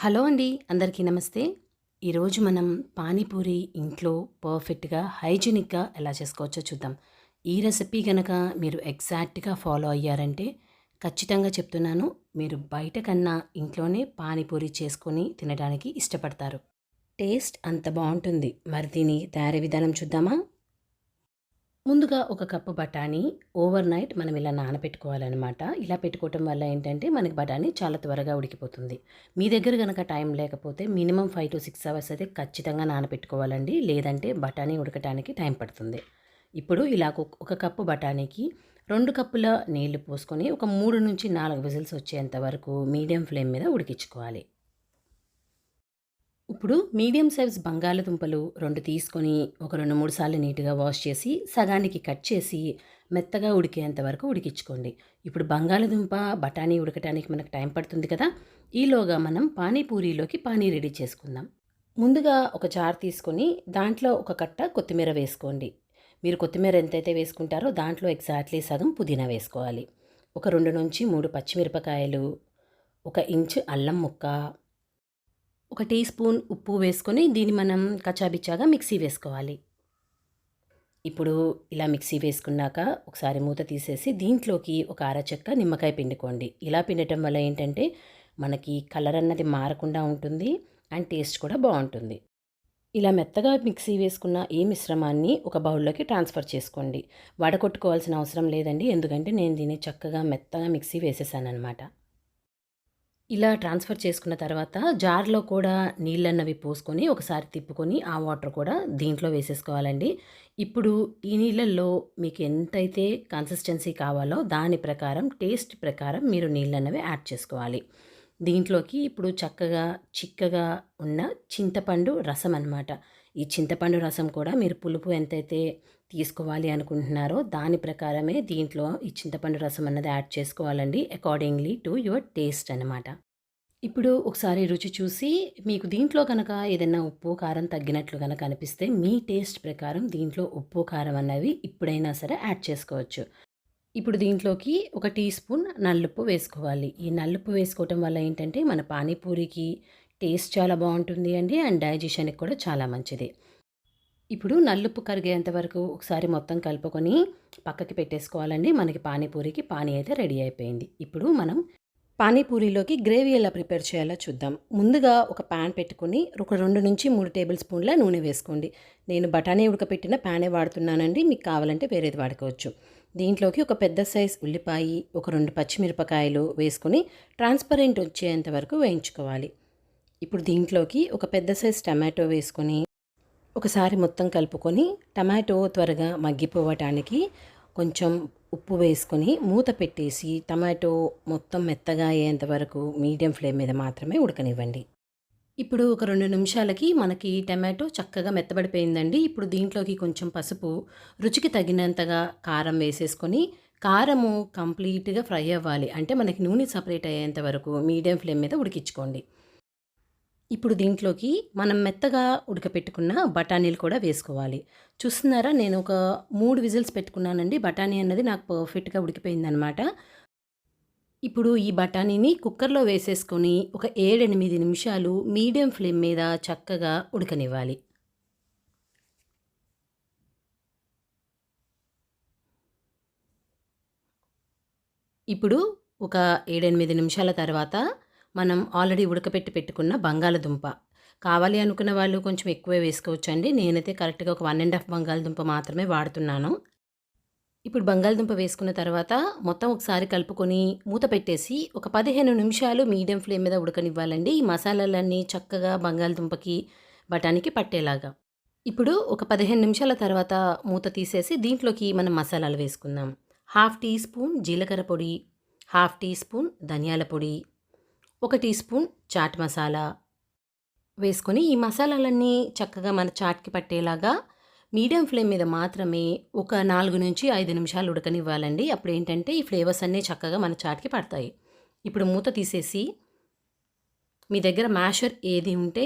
Hello అండి, అందరికీ నమస్తే. ఈరోజు మనం పానీపూరి ఇంట్లో పర్ఫెక్ట్‌గా, హైజీనిక్‌గా ఎలా చేసుకోవచ్చో చూద్దాం. ఈ రెసిపీ గనక మీరు ఎగ్జాక్ట్‌గా ఫాలో అయ్యారంటే ఖచ్చితంగా చెప్తున్నాను, మీరు బయట కన్నా ఇంట్లోనే పానీపూరి చేసుకొని తినడానికి ఇష్టపడతారు. టేస్ట్ అంత బావుంటుంది. మరి దీని తయారీ విధానం చూద్దామా? ముందుగా ఒక కప్పు బఠానీ ఓవర్ నైట్ మనం ఇలా నానబెట్టుకోవాలనమాట. ఇలా పెట్టుకోవటం వల్ల ఏంటంటే మనకి బఠానీ చాలా త్వరగా ఉడికిపోతుంది. మీ దగ్గర గనక టైం లేకపోతే మినిమమ్ 5-6 అవర్స్ అయితే ఖచ్చితంగా నానబెట్టుకోవాలండి. లేదంటే బఠానీ ఉడకటానికి టైం పడుతుంది. ఇప్పుడు ఇలా ఒక కప్పు బఠానీకి 2 కప్పుల నీళ్లు పోసుకొని ఒక 3-4 విజిల్స్ వచ్చేంత వరకు మీడియం ఫ్లేమ్ మీద ఉడికించుకోవాలి. ఇప్పుడు మీడియం సైజ్ బంగాళదుంపలు 2 తీసుకొని ఒక 2-3 సార్లు నీట్‌గా వాష్ చేసి సగానికి కట్ చేసి మెత్తగా ఉడికేంత వరకు ఉడికించుకోండి. ఇప్పుడు బంగాళదుంప, బఠానీ ఉడకటానికి మనకు టైం పడుతుంది కదా! ఈలోగా మనం పానీపూరిలోకి పానీ రెడీ చేసుకుందాం. ముందుగా ఒక జార్ తీసుకొని దాంట్లో ఒక కట్ట కొత్తిమీర వేసుకోండి. మీరు కొత్తిమీర ఎంతైతే వేసుకుంటారో దాంట్లో ఎగ్జాక్ట్‌లీ సగం పుదీనా వేసుకోవాలి. ఒక 2-3 పచ్చిమిరపకాయలు, ఒక ఇంచు అల్లం ముక్క, ఒక టీ స్పూన్ ఉప్పు వేసుకొని దీన్ని మనం కచ్చాబిచ్చాగా మిక్సీ వేసుకోవాలి. ఇప్పుడు ఇలా మిక్సీ వేసుకున్నాక ఒకసారి మూత తీసేసి దీంట్లోకి ఒక అరచెక్క నిమ్మకాయ పిండుకోండి. ఇలా పిండటం వల్ల ఏంటంటే మనకి కలర్ అన్నది మారకుండా ఉంటుంది అండ్ టేస్ట్ కూడా బాగుంటుంది. ఇలా మెత్తగా మిక్సీ వేసుకున్న ఈ మిశ్రమాన్ని ఒక బౌల్లోకి ట్రాన్స్ఫర్ చేసుకోండి. వడకొట్టుకోవాల్సిన అవసరం లేదండి, ఎందుకంటే నేను దీన్ని చక్కగా మెత్తగా మిక్సీ వేసేసాను అనమాట. ఇలా ట్రాన్స్ఫర్ చేసుకున్న తర్వాత జార్‌లో కూడా నీళ్ళన్నవి పోసుకొని ఒకసారి తిప్పుకొని ఆ వాటర్ కూడా దీంట్లో వేసేసుకోవాలండి. ఇప్పుడు ఈ నీళ్ళల్లో మీకు ఎంతైతే కన్సిస్టెన్సీ కావాలో దాని ప్రకారం, టేస్ట్ ప్రకారం మీరు నీళ్ళన్నవి యాడ్ చేసుకోవాలి. దీంట్లోకి ఇప్పుడు చక్కగా చిక్కగా ఉన్న చింతపండు రసం అనమాట. ఈ చింతపండు రసం కూడా మీరు పులుపు ఎంతైతే తీసుకోవాలి అనుకుంటున్నారో దాని ప్రకారమే దీంట్లో ఈ చింతపండు రసం అన్నది యాడ్ చేసుకోవాలండి. అకార్డింగ్‌లీ టు యువర్ టేస్ట్ అనమాట. ఇప్పుడు ఒకసారి రుచి చూసి మీకు దీంట్లో గనక ఏదైనా ఉప్పు, కారం తగ్గినట్లు గనక అనిపిస్తే మీ టేస్ట్ ప్రకారం దీంట్లో ఉప్పు, కారం అన్నవి ఇప్పుడైనా సరే యాడ్ చేసుకోవచ్చు. ఇప్పుడు దీంట్లోకి ఒక టీ స్పూన్ నల్లుప్పు వేసుకోవాలి. ఈ నల్లుప్పు వేసుకోవటం వల్ల ఏంటంటే మన పానీపూరికి టేస్ట్ చాలా బావుంటుంది అండి. అండ్ డైజెషన్‌కి కూడా చాలా మంచిది. ఇప్పుడు నల్లుప్పు కరిగేంత వరకు ఒకసారి మొత్తం కలుపుకొని పక్కకి పెట్టేసుకోవాలండి. మనకి పానీపూరికి పానీ అయితే రెడీ అయిపోయింది. ఇప్పుడు మనం పానీపూరిలోకి గ్రేవీ ఎలా ప్రిపేర్ చేయాలో చూద్దాం. ముందుగా ఒక ప్యాన్ పెట్టుకొని ఒక 2-3 టేబుల్ స్పూన్ల నూనె వేసుకోండి. నేను బఠానీ ఉడకపెట్టిన ప్యానే వాడుతున్నానండి. మీకు కావాలంటే వేరేది వాడుకోవచ్చు. దీంట్లోకి ఒక పెద్ద సైజ్ ఉల్లిపాయి, ఒక 2 పచ్చిమిరపకాయలు వేసుకొని ట్రాన్స్పరెంట్ వచ్చేంత వరకు వేయించుకోవాలి. ఇప్పుడు దీంట్లోకి ఒక పెద్ద సైజ్ టమాటో వేసుకొని ఒకసారి మొత్తం కలుపుకొని టమాటో త్వరగా మగ్గిపోవటానికి కొంచెం ఉప్పు వేసుకొని మూత పెట్టేసి టమాటో మొత్తం మెత్తగా అయ్యేంత వరకు మీడియం ఫ్లేమ్ మీద మాత్రమే ఉడకనివ్వండి. ఇప్పుడు ఒక 2 నిమిషాలకి మనకి టమాటో చక్కగా మెత్తబడిపోయిందండి. ఇప్పుడు దీంట్లోకి కొంచెం పసుపు, రుచికి తగినంతగా కారం వేసేసుకొని కారము కంప్లీట్‌గా ఫ్రై అవ్వాలి. అంటే మనకి నూనె సపరేట్ అయ్యేంత వరకు మీడియం ఫ్లేమ్ మీద ఉడికించుకోండి. ఇప్పుడు దీంట్లోకి మనం మెత్తగా ఉడకపెట్టుకున్న బఠానీలు కూడా వేసుకోవాలి. చూస్తున్నారా, నేను ఒక 3 విజిల్స్ పెట్టుకున్నానండి. బఠానీ అన్నది నాకు పర్ఫెక్ట్‌గా ఉడికిపోయిందనమాట. ఇప్పుడు ఈ బఠానీని కుక్కర్‌లో వేసేసుకొని ఒక 7-8 నిమిషాలు మీడియం ఫ్లేమ్ మీద చక్కగా ఉడకనివ్వాలి. ఇప్పుడు ఒక 7-8 నిమిషాల తర్వాత మనం ఆల్రెడీ ఉడకపెట్టి పెట్టుకున్న బంగాళదుంప, కావాలి అనుకున్న వాళ్ళు కొంచెం ఎక్కువే వేసుకోవచ్చండి. నేనైతే కరెక్ట్‌గా ఒక 1 ½ బంగాళదుంప మాత్రమే వాడుతున్నాను. ఇప్పుడు బంగాళదుంప వేసుకున్న తర్వాత మొత్తం ఒకసారి కలుపుకొని మూత పెట్టేసి ఒక 15 నిమిషాలు మీడియం ఫ్లేమ్ మీద ఉడకనివ్వాలండి. ఈ మసాలాలన్నీ చక్కగా బంగాళదుంపకి, బఠానీకి పట్టేలాగా. ఇప్పుడు ఒక 15 నిమిషాల తర్వాత మూత తీసేసి దీంట్లోకి మనం మసాలాలు వేసుకుందాం. హాఫ్ టీ స్పూన్ జీలకర్ర పొడి, హాఫ్ టీ స్పూన్ ధనియాల పొడి, ఒక టీ స్పూన్ చాట్ మసాలా వేసుకొని ఈ మసాలాలన్నీ చక్కగా మన చాట్‌కి పట్టేలాగా మీడియం ఫ్లేమ్ మీద మాత్రమే ఒక 4-5 నిమిషాలు ఉడకనివ్వాలండి. అప్పుడేంటంటే ఈ ఫ్లేవర్స్ అన్నీ చక్కగా మన చాట్‌కి పడతాయి. ఇప్పుడు మూత తీసేసి మీ దగ్గర మ్యాషర్ ఏది ఉంటే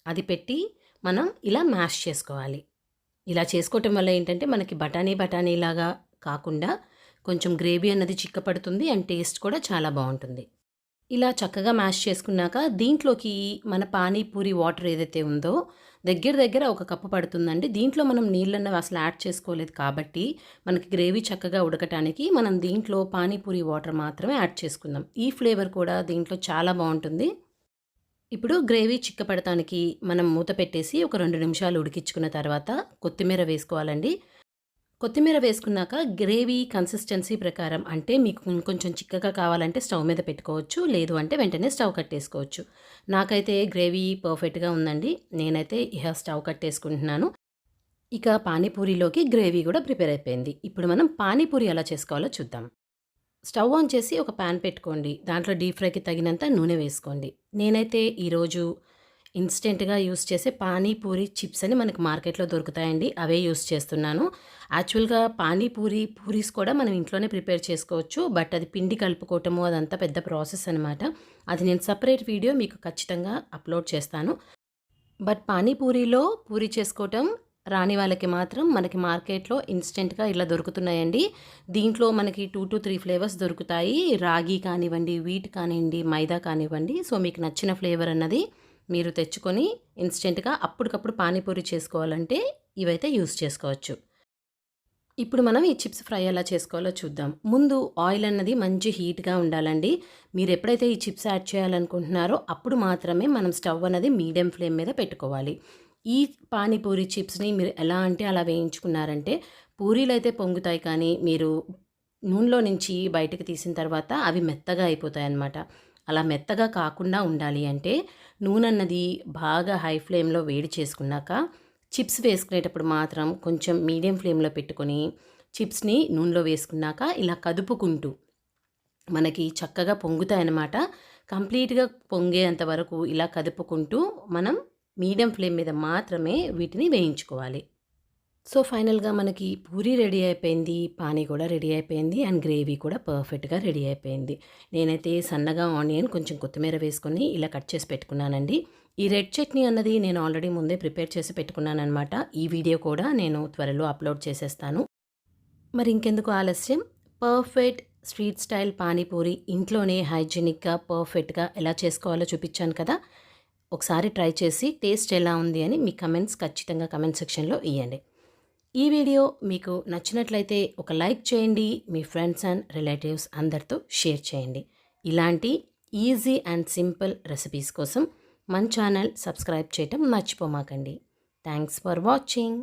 అది పెట్టి మనం ఇలా మ్యాష్ చేసుకోవాలి. ఇలా చేసుకోవటం వల్ల ఏంటంటే మనకి బఠానీలాగా కాకుండా కొంచెం గ్రేవీ అన్నది చిక్కపడుతుంది అండ్ టేస్ట్ కూడా చాలా బావుంటుంది. ఇలా చక్కగా మ్యాష్ చేసుకున్నాక దీంట్లోకి మన పానీపూరి వాటర్ ఏదైతే ఉందో దగ్గర దగ్గర ఒక కప్పు పడుతుందండి. దీంట్లో మనం నీళ్ళన్నవి అసలు యాడ్ చేసుకోలేదు కాబట్టి మనకి గ్రేవీ చక్కగా ఉడకటానికి మనం దీంట్లో పానీపూరి వాటర్ మాత్రమే యాడ్ చేసుకుందాం. ఈ ఫ్లేవర్ కూడా దీంట్లో చాలా బాగుంటుంది. ఇప్పుడు గ్రేవీ చిక్కపడటానికి మనం మూత పెట్టేసి ఒక 2 నిమిషాలు ఉడికించుకున్న తర్వాత కొత్తిమీర వేసుకోవాలండి. కొత్తిమీర వేసుకున్నాక గ్రేవీ కన్సిస్టెన్సీ ప్రకారం అంటే మీకు ఇంకొంచెం చిక్కగా కావాలంటే స్టవ్ మీద పెట్టుకోవచ్చు. లేదు అంటే వెంటనే స్టవ్ కట్టేసుకోవచ్చు. నాకైతే గ్రేవీ పర్ఫెక్ట్‌గా ఉందండి. నేనైతే ఇహ స్టవ్ కట్టేసుకుంటున్నాను. ఇక పానీపూరిలోకి గ్రేవీ కూడా ప్రిపేర్ అయిపోయింది. ఇప్పుడు మనం పానీపూరి ఎలా చేసుకోవాలో చూద్దాం. స్టవ్ ఆన్ చేసి ఒక పాన్ పెట్టుకోండి. దాంట్లో డీప్ ఫ్రైకి తగినంత నూనె వేసుకోండి. నేనైతే ఈరోజు ఇన్‌స్టెంట్‌గా యూజ్ చేసే పానీపూరి చిప్స్ అని మనకి మార్కెట్‌లో దొరుకుతాయండి. అవే యూజ్ చేస్తున్నాను. యాక్చువల్‌గా పానీపూరి పూరీస్ కూడా మనం ఇంట్లోనే ప్రిపేర్ చేసుకోవచ్చు. బట్ అది పిండి కలుపుకోవటము అదంతా పెద్ద ప్రాసెస్ అనమాట. అది నేను సెపరేట్ వీడియో మీకు ఖచ్చితంగా అప్లోడ్ చేస్తాను. బట్ పానీపూరిలో పూరి చేసుకోవటం రాని వాళ్ళకి మాత్రం మనకి మార్కెట్‌లో ఇన్‌స్టెంట్‌గా ఇలా దొరుకుతున్నాయండి. దీంట్లో మనకి 2-3 ఫ్లేవర్స్ దొరుకుతాయి. రాగి కానివ్వండి, వీట్ కానివ్వండి, మైదా కానివ్వండి. సో, మీకు నచ్చిన ఫ్లేవర్ అన్నది మీరు తెచ్చుకొని ఇన్‌స్టెంట్‌గా అప్పటికప్పుడు పానీపూరి చేసుకోవాలంటే ఇవైతే యూజ్ చేసుకోవచ్చు. ఇప్పుడు మనం ఈ చిప్స్ ఫ్రై ఎలా చేసుకోవాలో చూద్దాం. ముందు ఆయిల్ అన్నది మంచి హీట్‌గా ఉండాలండి. మీరు ఎప్పుడైతే ఈ చిప్స్ యాడ్ చేయాలనుకుంటున్నారో అప్పుడు మాత్రమే మనం స్టవ్ అన్నది మీడియం ఫ్లేమ్ మీద పెట్టుకోవాలి. ఈ పానీపూరి చిప్స్‌ని మీరు ఎలా అంటే అలా వేయించుకున్నారంటే పూరీలైతే పొంగుతాయి కానీ మీరు నూనెలో నుంచి బయటకి తీసిన తర్వాత అవి మెత్తగా అయిపోతాయన్నమాట. అలా మెత్తగా కాకుండా ఉండాలి అంటే నూనె అన్నది బాగా హై ఫ్లేమ్‌లో వేడి చేసుకున్నాక చిప్స్ వేసుకునేటప్పుడు మాత్రం కొంచెం మీడియం ఫ్లేమ్‌లో పెట్టుకొని చిప్స్‌ని నూనెలో వేసుకున్నాక ఇలా కదుపుకుంటూ మనకి చక్కగా పొంగుతాయన్నమాట. కంప్లీట్‌గా పొంగేంత వరకు ఇలా కదుపుకుంటూ మనం మీడియం ఫ్లేమ్ మీద మాత్రమే వీటిని వేయించుకోవాలి. సో, ఫైనల్‌గా మనకి పూరి రెడీ అయిపోయింది. పానీ కూడా రెడీ అయిపోయింది. అండ్ గ్రేవీ కూడా పర్ఫెక్ట్‌గా రెడీ అయిపోయింది. నేనైతే సన్నగా ఆనియన్ కొంచెం కొత్తిమీర వేసుకొని ఇలా కట్ చేసి పెట్టుకున్నానండి. ఈ రెడ్ చట్నీ అన్నది నేను ఆల్రెడీ ముందే ప్రిపేర్ చేసి పెట్టుకున్నాననమాట. ఈ వీడియో కూడా నేను త్వరలో అప్లోడ్ చేసేస్తాను. మరి ఇంకెందుకు ఆలస్యం, పర్ఫెక్ట్ స్ట్రీట్ స్టైల్ పానీపూరి ఇంట్లోనే హైజీనిక్‌గా, పర్ఫెక్ట్‌గా ఎలా చేసుకోవాలో చూపించాను కదా! ఒకసారి ట్రై చేసి టేస్ట్ ఎలా ఉంది అని మీ కమెంట్స్ ఖచ్చితంగా కమెంట్ సెక్షన్‌లో ఇయ్యండి. ఈ వీడియో మీకు నచ్చినట్లయితే ఒక లైక్ చేయండి. మీ ఫ్రెండ్స్ అండ్ రిలేటివ్స్ అందరితో షేర్ చేయండి. ఇలాంటి ఈజీ అండ్ సింపుల్ రెసిపీస్ కోసం మన ఛానల్ సబ్స్క్రైబ్ చేయటం మర్చిపోమాకండి. Thanks for watching.